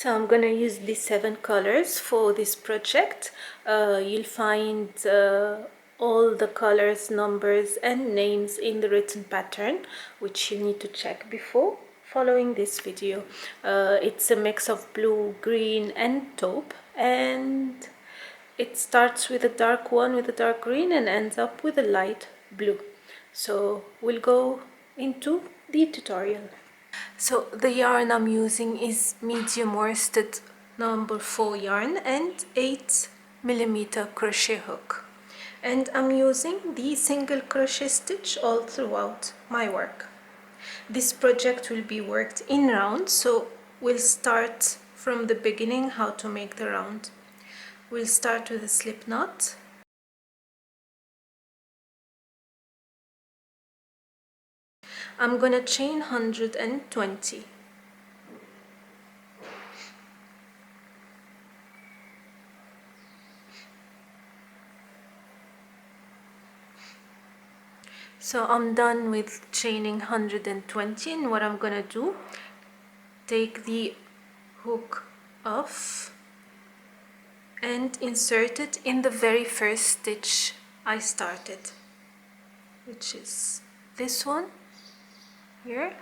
So I'm gonna use these 7 colors for this project. You'll find all the colors, numbers and names in the written pattern, which you need to check before following this video. It's a mix of blue, green and taupe, and it starts with a dark one with a dark green and ends up with a light blue. So we'll go into the tutorial. So the yarn I'm using is medium worsted number 4 yarn and 8mm crochet hook. And I'm using the single crochet stitch all throughout my work. This project will be worked in rounds, so we'll start from the beginning how to make the round. We'll start with a slip knot. I'm gonna chain 120. So I'm done with chaining 120, and what I'm gonna do, take the hook off and insert it in the very first stitch I started, which is this one here.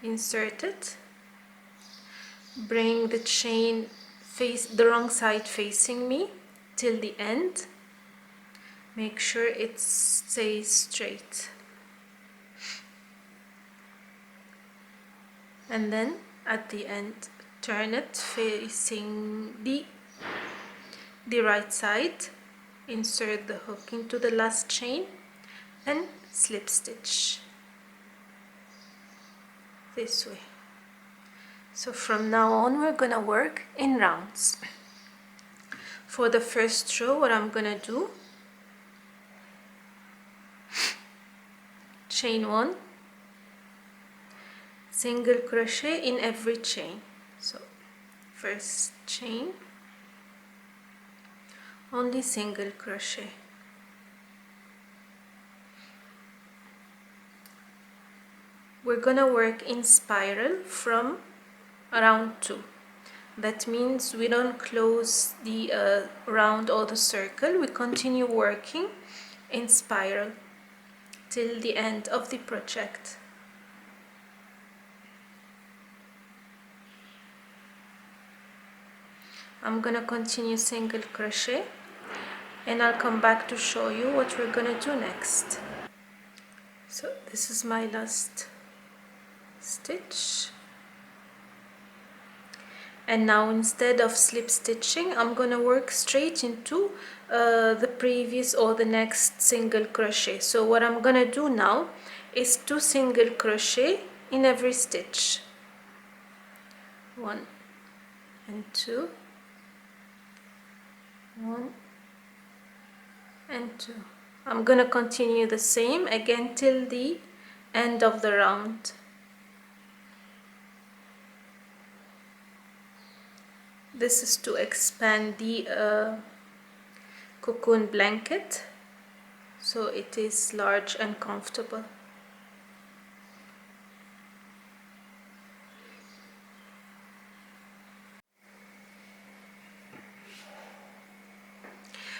Insert it, bring the chain the wrong side facing me till the end. Make sure it stays straight. And then at the end, turn it facing the right side, insert the hook into the last chain and slip stitch this way. So from now on we're gonna work in rounds. For the first row, what I'm gonna do, chain 1, single crochet in every chain. So first chain, only single crochet. We're gonna work in spiral from round 2. That means we don't close the round or the circle. We continue working in spiral till the end of the project. I'm gonna continue single crochet and I'll come back to show you what we're gonna do next. So this is my last stitch, and now instead of slip stitching, I'm gonna work straight into the previous or the next single crochet. So what I'm gonna do now is 2 single crochet in every stitch, 1 and 2, 1 and 2. I'm gonna continue the same again till the end of the round. This is to expand the cocoon blanket so it is large and comfortable.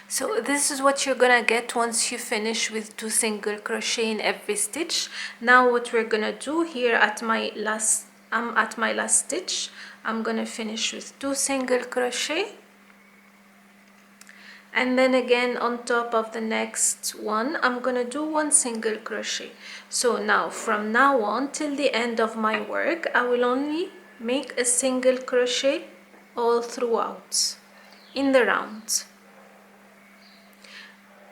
So this is what you're gonna get once you finish with 2 single crochet in every stitch. Now what we're gonna do here at my last stitch, I'm gonna finish with 2 single crochet, and then again on top of the next one I'm gonna do 1 single crochet. So now from now on till the end of my work, I will only make a single crochet all throughout in the round.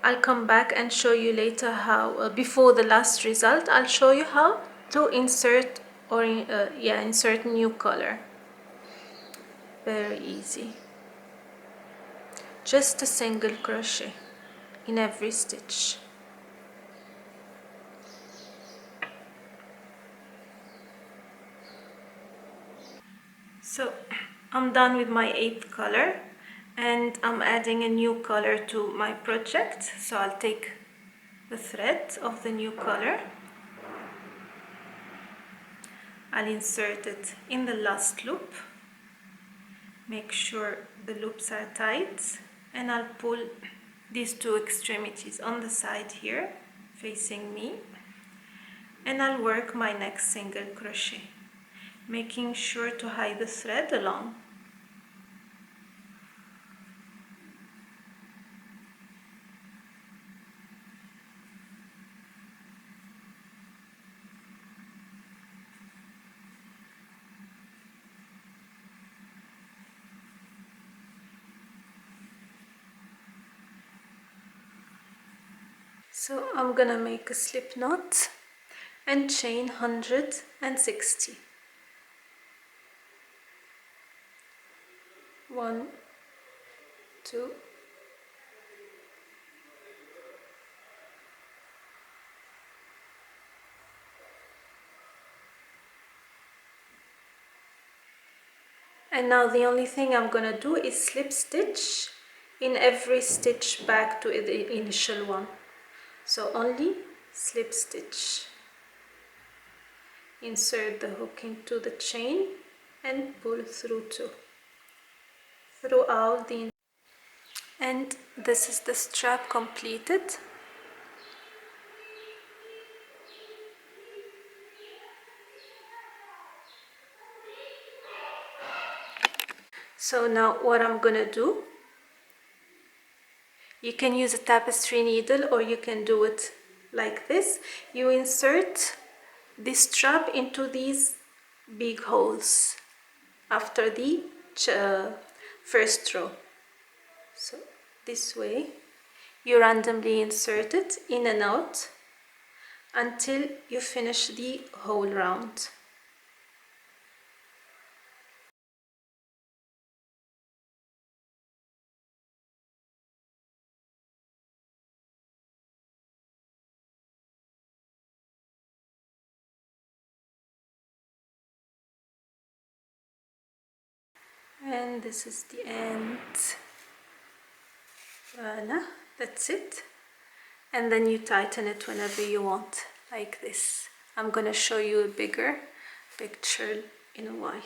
I'll come back and show you later how, before the last result, I'll show you how to insert insert new color. Very easy. Just a single crochet in every stitch. So I'm done with my 8th color, and I'm adding a new color to my project. So I'll take the thread of the new color, I'll insert it in the last loop, Make sure the loops are tight, and I'll pull these two extremities on the side here facing me, and I'll work my next single crochet, making sure to hide the thread along. So I'm gonna make a slip knot and chain 160. 1, 2, and now the only thing I'm gonna do is slip stitch in every stitch back to the initial one. So only slip stitch. Insert the hook into the chain and pull through throughout the, and this is the strap completed. So now what I'm gonna do, you can use a tapestry needle or you can do it like this. You insert this strap into these big holes after the first row. So this way you randomly insert it in and out until you finish the whole round. And this is the end. Voila, that's it. And then you tighten it whenever you want, like this. I'm gonna show you a bigger picture in a while.